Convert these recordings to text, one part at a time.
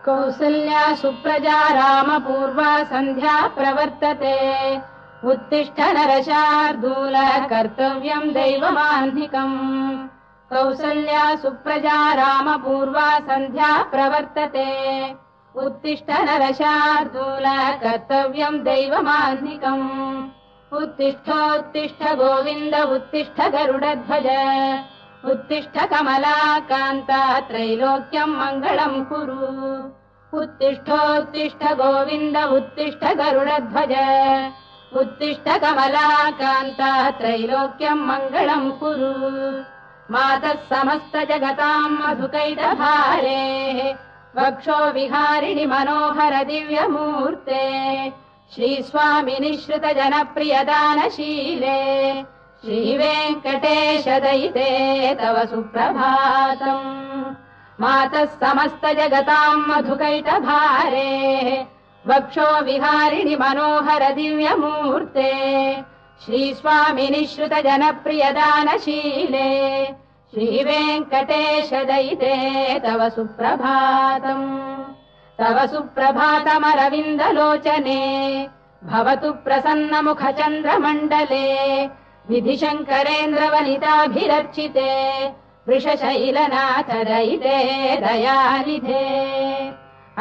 कौसल्या सुप्रजा रामपूर्वा सन्ध्या प्रवर्तते उत्तिष्ठ नरशार्दूल कर्तव्यम् दैवमाह्निकम् कौसल्या सुप्रजा रामपूर्वा सन्ध्या प्रवर्तते उत्तिष्ठ नरशार्दूल कर्तव्यम् दैवमाह्निकम् उत्तिष्ठोत्तिष्ठ गोविन्द उत्तिष्ठ गरुडध्वज उत्तिष्ठ कमलाकान्ता त्रैलोक्यम् मङ्गलम् कुरु उत्तिष्ठोत्तिष्ठ गोविन्द उत्तिष्ठ गरुडध्वज उत्तिष्ठ कमलाकान्ता त्रैलोक्यम् मङ्गलम् कुरु मातः समस्त जगताम् मधुकैटभारेः वक्षो विहारिणि मनोहर दिव्यमूर्ते श्रीस्वामिनि श्रुत जनप्रियदानशीले श्रीवेङ्कटेश दयिते तव सुप्रभातम् मातः समस्त जगताम् मधुकैटभारेः वक्षो विहारिणि मनोहर दिव्यमूर्ते श्रीस्वामिनि श्रुत जनप्रियदानशीले श्रीवेङ्कटेश दयिते तव सुप्रभातम् तव सुप्रभातमरविन्दलोचने भवतु प्रसन्नमुखचन्द्रमण्डले विधिशङ्करेन्द्रवनिताभिरर्चिते वृषशैलनाथ दयिते दयानिधे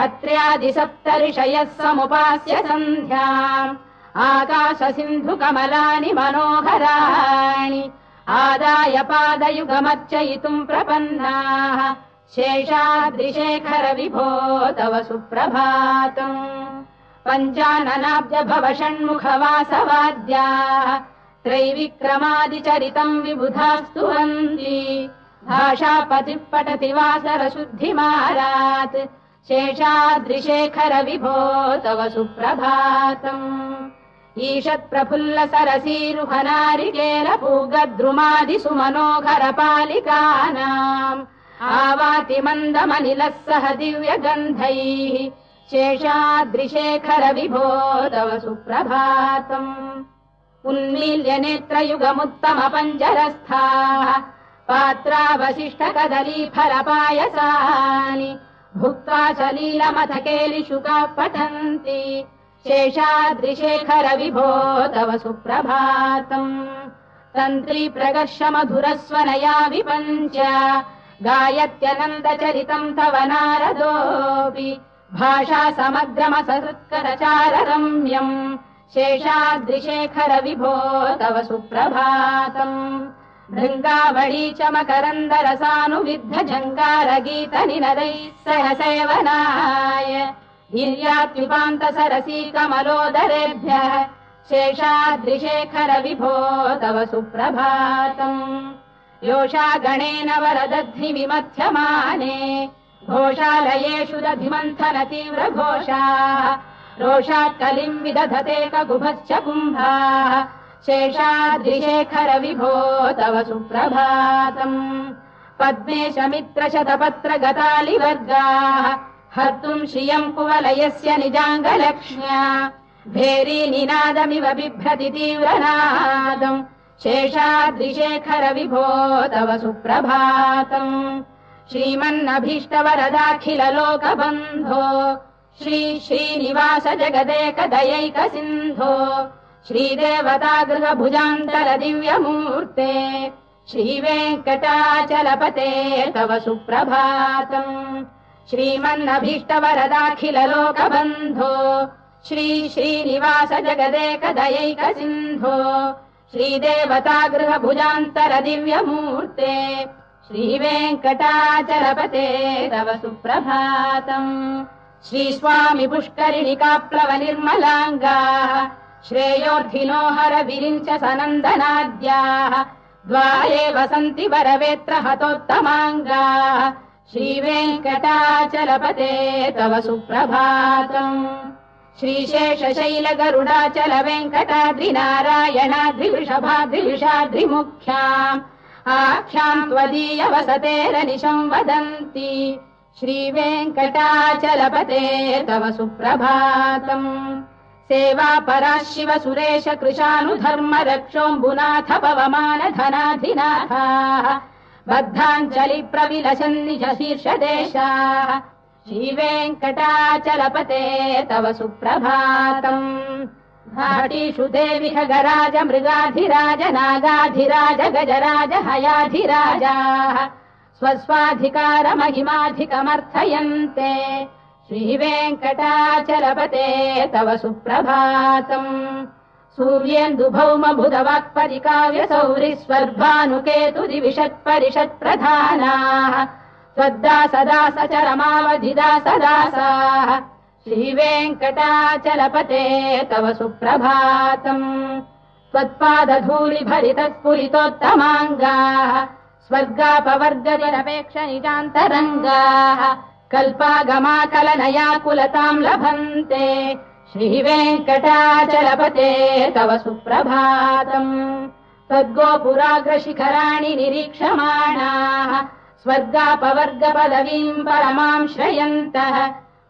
अत्र्यादिसप्तऋषयः समुपास्य सन्ध्याम् आकाशसिन्धुकमलानि मनोहराणि आदाय पादयुगमर्चयितुम् प्रपन्नाः शेषाद्रिशेखर विभो तव सुप्रभातम् पञ्चाननाब्ज भव षण्मुखवासवाद्याः त्रैविक्रमादिचरितम् विबुधास्तुवन्ति भाषापतिः पठति वासरशुद्धिमारात् शेषाद्रिशेखर विभो तव सुप्रभातम् ईषत्प्रफुल्ल सरसीरुहनारिकेलपूगद्रुमादिसुमनोहर पालिकानाम् आवाति मन्दमनिलः सह दिव्यगन्धैः शेषाद्रिशेखर विभो तव सुप्रभातम् उन्मील्य नेत्रयुगमुत्तम पञ्जरस्थाः पात्रावशिष्ट कदलीफलपायसानि भुक्त्वा सलीलमथकेलिशुकाः पठन्ति शेषाद्रिशेखर विभो तव सुप्रभातम् तन्त्री प्रगर्ष मधुरस्वनया विपञ्च गायत्यनन्दचरितम् तव नारदोऽपि भाषा समग्रमसत्करचार रम्यम् शेषाद्रिशेखर विभो तव सुप्रभातम् भृङ्गावळी च मकरन्दरसानुविद्ध झङ्कारगीतनिनदैः सह सेवनाय गिर्यात्युपान्त सरसी कमलोदरेभ्यः शेषाद्रिशेखर विभो तव सुप्रभातम् योषा गणेन वरदध्नि विमथ्यमाने घोषालयेषु दधिमन्थन तीव्र घोषाः रोषात् कलिम् विदधते ककुभश्च कुम्भाः शेषाद्रिशेखर विभो तव सुप्रभातम् पद्मेश मित्र शतपत्र गतालिवर्गाः हर्तुम् श्रियम् कुवलयस्य निजाङ्गलक्ष्म्या भेरी निनादमिव बिभ्रति तीव्रनादम् शेषाद्रिशेखर विभो तव सुप्रभातम् श्रीमन्नभीष्टवरदाखिल लोकबन्धो श्री श्रीनिवास जगदेक दयैक सिन्धो श्रीदेवतागृह भुजान्तर दिव्यमूर्ते श्रीवेङ्कटाचलपते तव सुप्रभातम् श्रीमन्नभीष्टवरदाखिल लोकबन्धो श्री श्रीनिवास जगदेक दयैक सिन्धो श्रीदेवतागृह भुजान्तर दिव्यमूर्ते श्रीवेङ्कटाचलपते तव सुप्रभातम् श्रीस्वामि पुष्करिणिकाप्लव निर्मलाङ्गाः श्रेयोर्धिनो हर विरिञ्च सनन्दनाद्याः द्वारे वसन्ति वरवेत्र हतोत्तमाङ्गाः श्रीवेङ्कटाचलपते तव सुप्रभातम् श्रीशेषशैल गरुडाचल वेङ्कटाद्रिनारायणाद्रिवृषभाद्रिविषाद्रिमुख्याम् आख्याम् त्वदीय वसतेरनिशम् वदन्ति श्रीवेङ्कटाचलपते तव सुप्रभातम् सेवा परा शिव सुरेश कृशानुधर्म रक्षोऽम्बुनाथ पवमान धनाधिनाथाः बद्धाञ्जलि प्रविलसन्निज शीर्षदेशाः श्रीवेङ्कटाचलपते तव सुप्रभातम् घाटीषु देवि खगराज मृगाधिराज नागाधिराज गजराज हयाधिराजाः स्वस्वाधिकारमहिमाधिकमर्थयन्ते श्रीवेङ्कटाचलपते तव सुप्रभातम् सूर्येन्दुभौम बुधवाक्परिकाव्यसौरिस्वर्भानुकेतुदिविषत्परिषत्प्रधानाः त्वद्दासदासचरमावधिदासदासाः श्रीवेङ्कटाचलपते तव सुप्रभातम् त्वत्पादधूलिभरितस्फुरितोत्तमाङ्गाः स्वर्गापवर्गनिरपेक्ष निजान्तरङ्गाः कल्पागमाकलनयाकुलताम् लभन्ते श्रीवेङ्कटाचलपते तव सुप्रभातम् त्वद्गोपुराग्रशिखराणि निरीक्षमाणाः स्वर्गापवर्गपदवीम् परमाम् श्रयन्तः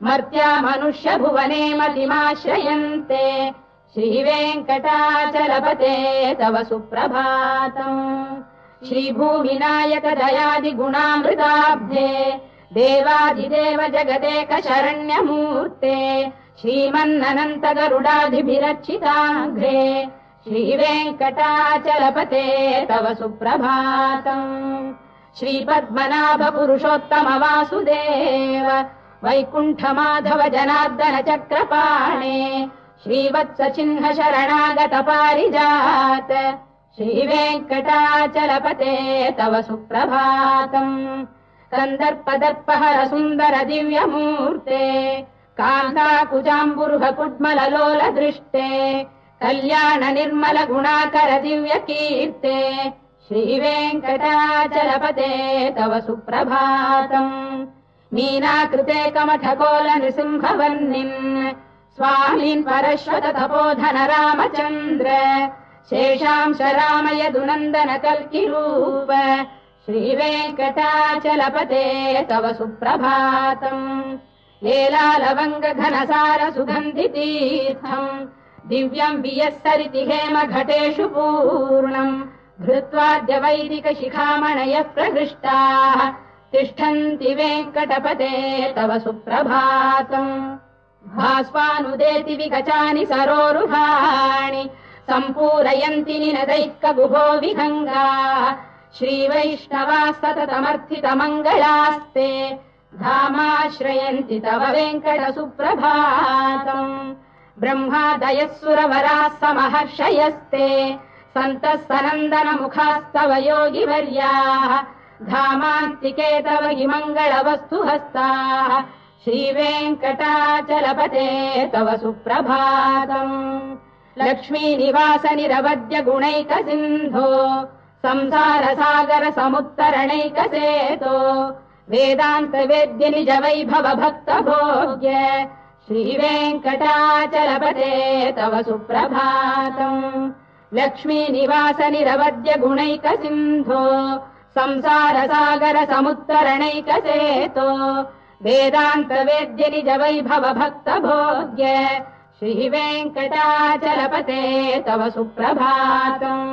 मर्त्या मनुष्य भुवने मतिमाश्रयन्ते श्रीवेङ्कटाचलपते तव सुप्रभातम् श्रीभूमिनायक दयादिगुणामृताब्धे देवादिदेव जगदेक शरण्यमूर्ते श्रीमन्ननन्त गरुडाधिभिरर्चिताङ्घ्रे श्रीवेङ्कटाचलपते तव सुप्रभातम् श्रीपद्मनाभ पुरुषोत्तम वासुदेव वैकुण्ठमाधव जनार्दन चक्रपाणे श्रीवत्स चिह्न शरणागत पारिजात श्रीवेङ्कटाचलपते तव सुप्रभातम् कन्दर्पदर्पहर सुन्दर दिव्यमूर्ते कान्ताकुजाम्बुरुह कुड्मललोल दृष्टे कल्याण निर्मल गुणाकर दिव्य कीर्ते श्रीवेङ्कटाचलपते तव सुप्रभातम् मीनाकृते कमठकोल नृसिंहवर्णिन् स्वामीन् परश्वत तपोधन रामचन्द्र शेषांश रामयदुनन्दन कल्किरूप श्रीवेङ्कटाचलपते तव सुप्रभातम् लीलालवङ्ग घनसार सुगन्धितीर्थम् दिव्यम् वियस्सरिति हेम घटेषु पूर्णम् धृत्वाद्य वैदिक शिखामणयः प्रहृष्टाः तिष्ठन्ति वेङ्कटपते तव सुप्रभातम् भास्वानुदेति विगचानि सरोरुहाणि सम्पूरयन्ति निनदैकगुभो विहङ्गाः श्रीवैष्णवाः सततमर्थितमङ्गलास्ते धामाश्रयन्ति तव वेङ्कट सुप्रभातम् ब्रह्मादयः सुरवराः समहर्षयस्ते सन्तः सनन्दन मुखास्तव योगिवर्याः धामान्तिके तव हि मङ्गलवस्तु हस्ताः श्रीवेङ्कटाचलपते तव सुप्रभातम् लक्ष्मीनिवास निरवद्य गुणैक सिन्धो संसार सागर समुत्तरणैकसेतो वेदान्त वेद्य निज वैभव भक्त भोग्य श्रीवेङ्कटाचलपते तव सुप्रभातम् लक्ष्मीनिवास निरवद्य गुणैक सिन्धो संसार सागर समुत्तरणैकसेतो वेदान्त वेद्य निज वैभव भक्त भोग्य श्रीवेङ्कटाचलपते तव सुप्रभातम्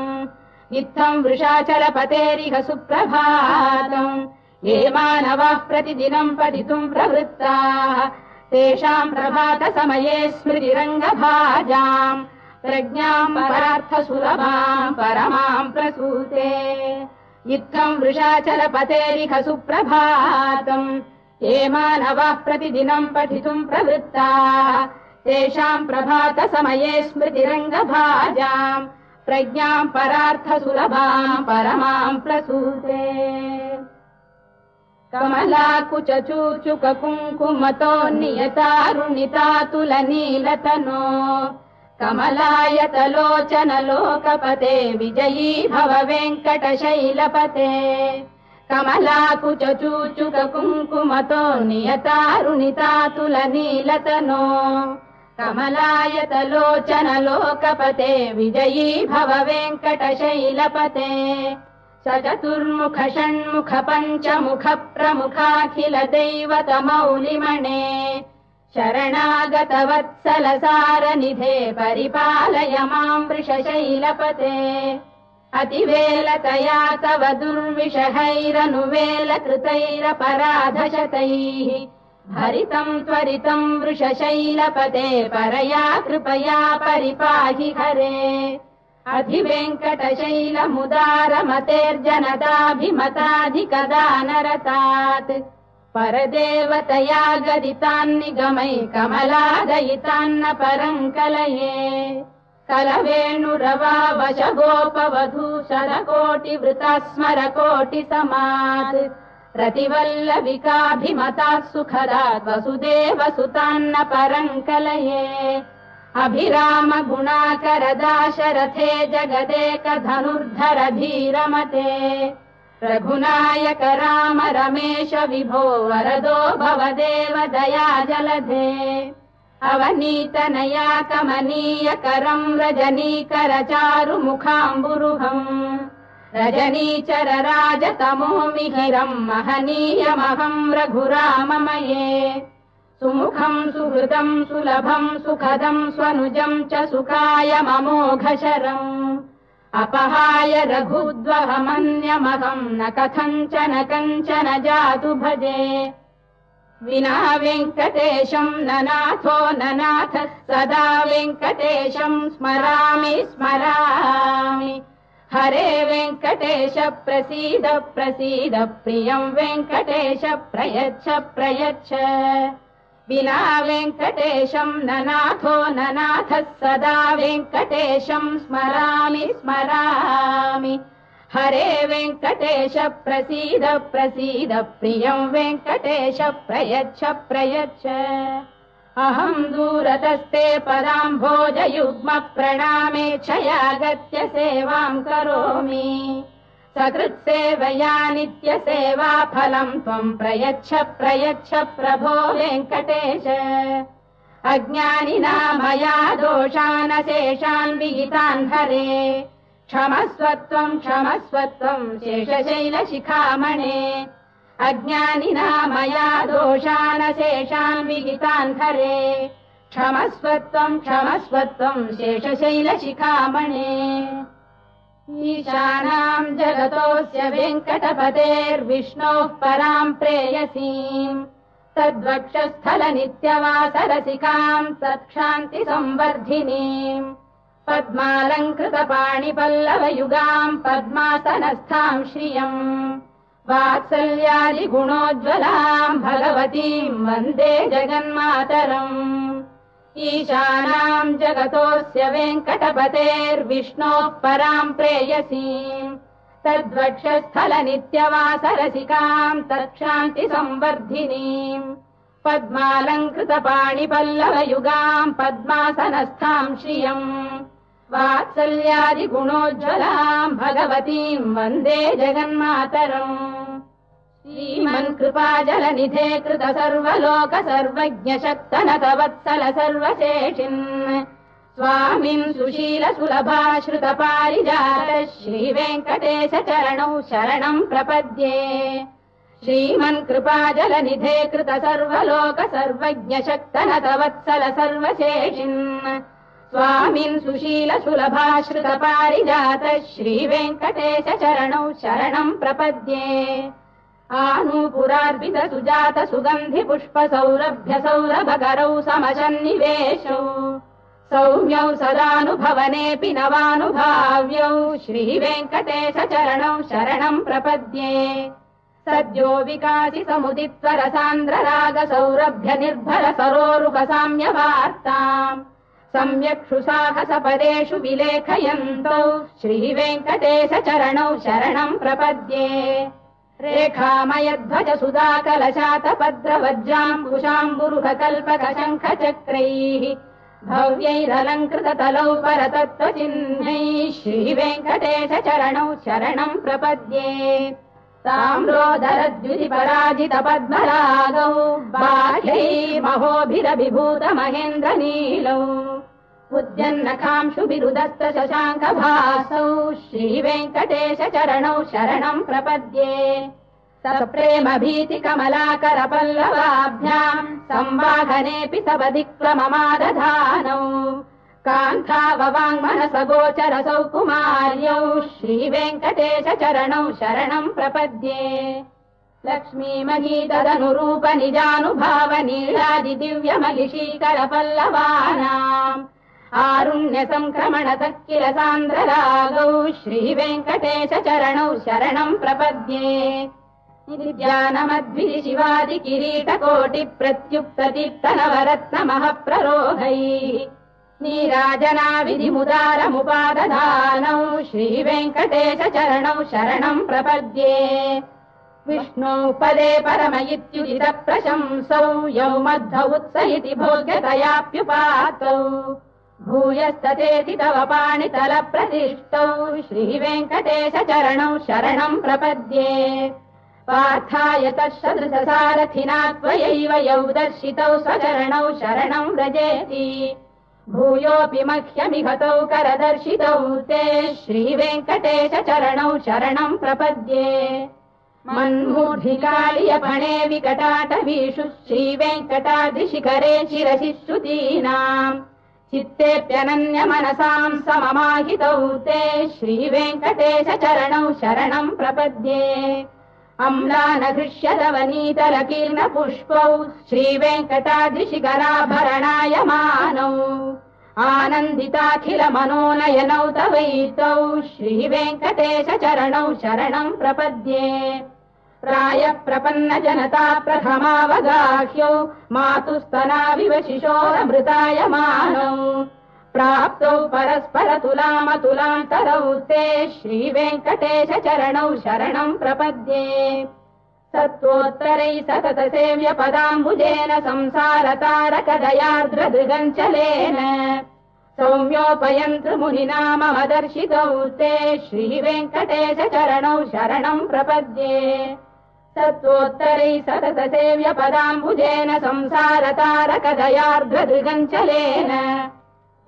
इत्थम् वृषाचलपतेरिह सुप्रभातम् ये मानवाः प्रतिदिनम् पठितुम् प्रवृत्ताः तेषाम् प्रभात समये स्मृतिरङ्गभाजाम् प्रज्ञाम् परार्थसुलभाम् परमाम् प्रसूते इत्थम् वृषाचलपतेरिह सुप्रभातम् ये मानवाः प्रतिदिनम् पठितुम् प्रवृत्ताः तेषाम् प्रभात समये स्मृतिरङ्गभाजाम् प्रज्ञाम् परार्थसुलभाम् परमाम् प्रसूते कमलाकुचूचुक कुङ्कुमतो नियतारुणितातुलनीलतनो कमलायतलोचन लोकपते विजयी भव वेङ्कटशैलपते कमलाकुचूचुक कुङ्कुमतो नियतारुणितातुलनीलतनो कमलायतलोचन लोकपते विजयी भव वेङ्कटशैलपते सचतुर्मुख षण्मुख पञ्चमुख प्रमुखाखिल दैवत मौलिमणे शरणागत वत्सल सारनिधे परिपालय माम् वृषशैलपते अतिवेलतया तव दुर्विषहैरनुवेलकृतैरपराधशतैः हरितम् त्वरितम् वृषशैलपते परया कृपया परिपाहि हरे अधिवेङ्कटशैलमुदारमतेर्जनताभिमताधिकदानरतात् परदेवतया गदितान्निगमै कमलादयितान्न परम् कलये कलवेणुरवावशगोपवधू शरकोटिवृता स्मरकोटिसमात् रतिवल्लविकाभिमतात् सुखदात् वसुदेवसुतान्न परम् कलये अभिराम गुणाकरदाशरथे जगदेकधनुर्धर धीरमते रघुनायक राम रमेश विभो वरदो भवदेव दया जलधे अवनीतनया कमनीयकरम् रजनीकर चारुमुखाम्बुरुहम् रजनीचर राजतमो मिहिरम् महनीयमहम् रघुराममये सुमुखम् सुहृदम् सुलभम् सुखदम् स्वनुजम् च सुखायममोघशरम् अपहाय रघुद्वहमन्यमहम् न कथञ्चन कञ्चन जातु भजे विना वेङ्कटेशम् न नाथो न नाथः सदा वेङ्कटेशम् स्मरामि स्मरामि हरे वेङ्कटेश प्रसीद प्रसीद प्रियम् वेङ्कटेश प्रयच्छ प्रयच्छ विना वेङ्कटेशम् न नाथो न नाथः सदा वेङ्कटेशम् स्मरामि स्मरामि हरे वेङ्कटेश प्रसीद प्रसीद प्रियम् वेङ्कटेश प्रयच्छ प्रयच्छ अहम् दूरतस्ते पदाम्भोजयुग्म प्रणामेच्छयागत्य सेवाम् करोमि सकृत्सेवया नित्यसेवा फलम् त्वम् प्रयच्छ प्रयच्छ प्रभो वेङ्कटेश अज्ञानिना मया दोषानशेषान् विहितान् हरे क्षमस्वत्वम् शेषशैलशिखामणे अज्ञानिना मया दोषानशेषान् विहितान् हरे क्षमस्वत्वम् शेषशैलशिखामणे ईशानाम् जगतोऽस्य वेङ्कटपतेर्विष्णोः पराम् प्रेयसीम् तद्वक्षस्थलनित्यवासरसिकाम् तत्क्षान्तिसंवर्धिनीम् पद्मालङ्कृतपाणिपल्लवयुगाम् पद्मासनस्थाम् श्रियम् वात्सल्यादिगुणोज्ज्वलाम् भगवतीम् वन्दे जगन्मातरम् ईशानाम् जगतोऽस्य वेङ्कटपतेर्विष्णोः पराम् प्रेयसीम् तद्वक्षस्थलनित्यवासरसिकाम् तत्क्षान्तिसंवर्धिनीम् पद्मालङ्कृतपाणिपल्लवयुगाम् पद्मासनस्थाम् श्रियम् वात्सल्यादिगुणोज्ज्वलाम् भगवतीम् वन्दे जगन्मातरम् श्रीमन्कृपाजलनिधे कृत सर्वलोक सर्वज्ञ शक्तनतवत्सल सर्वशेषिन् स्वामिन् सुशील सुलभाश्रित पारिजात श्रीवेङ्कटेश चरणौ शरणम् प्रपद्ये श्रीमन्कृपाजलनिधे कृत सर्वलोक सर्वज्ञ शक्तनतवत्सल सर्वशेषिन् स्वामिन् सुशील सुलभाश्रित पारिजात श्रीवेङ्कटेश चरणौ शरणम् प्रपद्ये आनूपुरार्पित सुजात सुगन्धि पुष्प सौरभ्य सौरभकरौ समशन्निवेशौ सौम्यौ सदानुभवनेऽपि नवानुभाव्यौ श्रीवेङ्कटेश चरणौ शरणम् प्रपद्ये सद्यो विकासि समुदित्वर सान्द्र राग सौरभ्य निर्भर सरोरुह साम्यवार्ताम् सम्यक्षु साहस पदेषु विलेखयन्तौ श्रीवेङ्कटेश चरणौ शरणम् प्रपद्ये रेखामयध्वज सुधाकलशातपद्रवज्राम्बुशाम्बुरुह कल्पक शङ्ख चक्रैः भव्यैरलङ्कृततलौ परतत्त्वचिह्नैः श्रीवेङ्कटेश चरणौ शरणम् प्रपद्ये ताम्रोदरद्युतिपराजित पद्मरागौ बाह्यै महोभिरभिभूत महेन्द्र नीलौ उद्यन्नखांशुभिरुदस्त शशाङ्कभासौ श्रीवेङ्कटेश चरणौ शरणम् प्रपद्ये सप्रेम भीति कमलाकर पल्लवाभ्याम् संवाहनेऽपि सवधिक्रममादधानौ कान्थाववाङ्मनस गोचर सौकुमार्यौ श्रीवेङ्कटेश चरणौ शरणम् प्रपद्ये लक्ष्मीमहीतदनुरूप निजानुभाव नीलादि दिव्यमहिषीकर पल्लवानाम् आरुण्य संक्रमण तक्किल सान्द्ररागौ श्रीवेङ्कटेश चरणौ शरणम् प्रपद्ये नित्यानमद्भिः शिवादि किरीटकोटि प्रत्युक्त दीप्तनवरत्न महप्ररोहैः नीराजना विधिमुदारमुपादधानौ श्रीवेङ्कटेश चरणौ शरणम् प्रपद्ये विष्णौ पदे परम इत्युदित प्रशंसौ यौ मद्धौ उत्स इति भोग्यतयाप्युपातौ भूयस्ततेति तव पाणितल प्रतिष्ठौ श्रीवेङ्कटेश चरणौ शरणम् प्रपद्ये पार्थाय तत्सदृशसारथिना त्वयैव यौ दर्शितौ स्वचरणौ शरणम् व्रजेति भूयोऽपि मह्यमिहतौ करदर्शितौ ते श्रीवेङ्कटेश चरणौ शरणम् प्रपद्ये मन्मूर्धिकालियपणे विकटाटवीषु श्रीवेङ्कटाद्रिशिखरे शिरसि श्रुतीनाम् चित्तेऽप्यनन्यमनसाम् सममाहितौ ते श्रीवेङ्कटेश चरणौ शरणम् प्रपद्ये अम्लानघृष्यदवनीतलकीर्णपुष्पौ श्रीवेङ्कटाद्रिशिखराभरणायमानौ आनन्दिताखिल मनोनयनौ तवैतौ श्रीवेङ्कटेश चरणौ शरणम् प्रपद्ये प्रायः प्रपन्न जनता प्रथमावगाह्यौ मातुस्तनाविव शिशोरमृतायमानौ प्राप्तौ परस्पर तुलामतुलान्तरौ ते श्रीवेङ्कटेश चरणौ शरणम् प्रपद्ये सत्त्वोत्तरै सतत सेव्य पदाम्बुजेन संसारतारकदयार्द्रदृगञ्चलेन सौम्योपयन्तृमुनिना मम दर्शितौ ते श्रीवेङ्कटेश चरणौ शरणम् प्रपद्ये सत्त्वोत्तरै सतत सेव्य पदाम्बुजेन संसारतारकदयार्द्रदृगञ्चलेन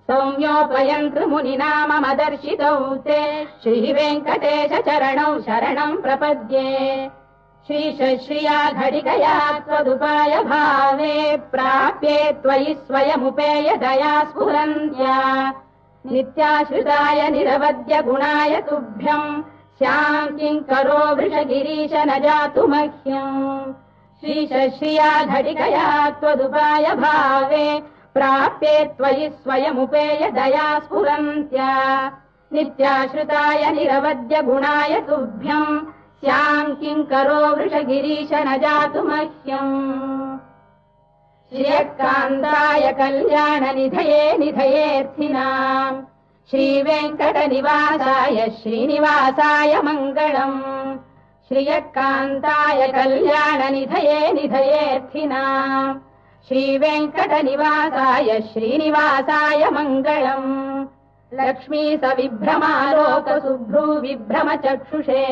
सौम्योपयन्तृमुनिना मम दर्शितौ ते श्रीवेङ्कटेश चरणौ शरणम् प्रपद्ये श्रीशश्रिया घटिकया त्वदुपाय भावे प्राप्ये त्वयि स्वयमुपेय दया स्फुरन्त्या नित्याश्रिताय निरवद्य गुणाय तुभ्यम् स्याम् किङ्करो वृषगिरीश न जातु मह्यम् श्रीशश्रिया घटिकया त्वदुपाय भावे प्राप्ये त्वयि स्वयमुपेय दया स्फुरन्त्या नित्याश्रिताय निरवद्य गुणाय तुभ्यम् स्याम् किङ्करो वृषगिरीश न जातु मह्यम् श्रियकान्ताय कल्याणनिधये निधयेऽर्थिनाम् श्रीवेङ्कटनिवासाय श्रीनिवासाय मङ्गलम् श्रियकान्ताय कल्याणनिधये निधयेऽर्थिनाम् श्रीवेङ्कटनिवासाय श्रीनिवासाय मङ्गलम् लक्ष्मी सविभ्रमालोकसुभ्रू विभ्रमचक्षुषे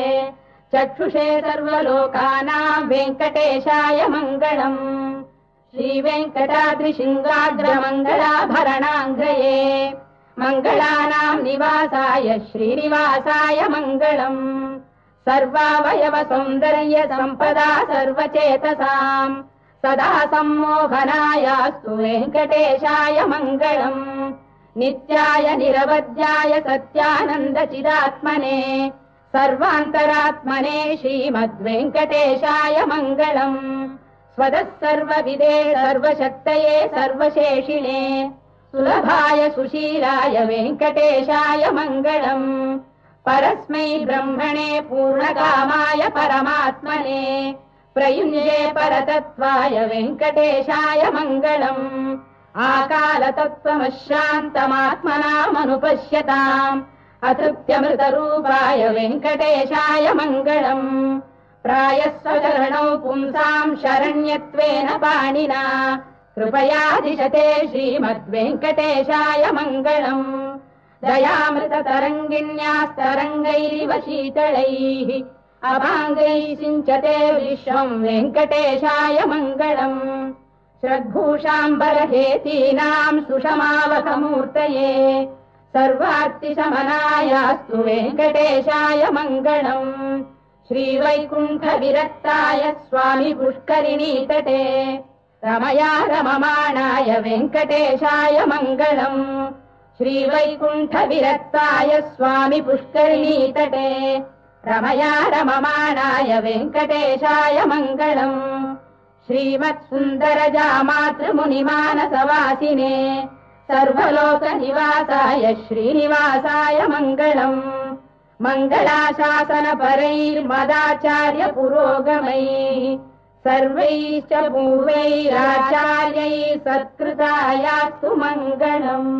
चक्षुषे सर्वलोकानाम् वेङ्कटेशाय मङ्गलम् श्रीवेङ्कटाद्रिशृङ्गाग्रमङ्गलाभरणाङ्गये मङ्गलानाम् निवासाय श्रीनिवासाय मङ्गलम् सर्वावयव सौन्दर्य सम्पदा सर्वचेतसाम् सदा सम्मोहनायास्तु वेङ्कटेशाय मङ्गलम् नित्याय निरवध्याय सत्यानन्दचिदात्मने सर्वान्तरात्मने श्रीमद्वेङ्कटेशाय मङ्गलम् स्वतः सर्वविदे सर्वशक्तये सर्वशेषिणे सुलभाय सुशीलाय वेङ्कटेशाय मङ्गलम् परस्मै ब्रह्मणे पूर्णकामाय परमात्मने प्रयुञ्जे परतत्त्वाय वेङ्कटेशाय मङ्गलम् आकालतत्त्वमश्रान्तमात्मनामनुपश्यताम् अतृप्त्यमृतरूपाय वेङ्कटेशाय मङ्गलम् प्रायः स्वचरणौ पुंसाम् शरण्यत्वेन पाणिना कृपयादिशते श्रीमद्वेङ्कटेशाय मङ्गलम् दयामृततरङ्गिण्यास्तरङ्गैरिव शीतलैः अभाङ्गैः सिञ्चते विश्वम् वेङ्कटेशाय मङ्गलम् श्रद्भूषाम्बरहेतीनाम् सुषमावकमूर्तये सर्वार्तिशमनायास्तु वेङ्कटेशाय मङ्गलम् श्रीवैकुण्ठविरक्ताय स्वामि पुष्करिणीतटे रमया रममाणाय वेङ्कटेशाय मङ्गलम् श्रीवैकुण्ठविरक्ताय स्वामि पुष्करिणीतटे रमया रममाणाय वेङ्कटेशाय मङ्गलम् श्रीमत्सुन्दरजामातृमुनिमानसवासिने सर्वलोकनिवासाय श्रीनिवासाय मङ्गलम् मङ्गलाशासनपरैर्मदाचार्य पुरोगमैः सर्वैश्च पूर्वैराचार्यैः सत्कृतायास्तु मङ्गलम्।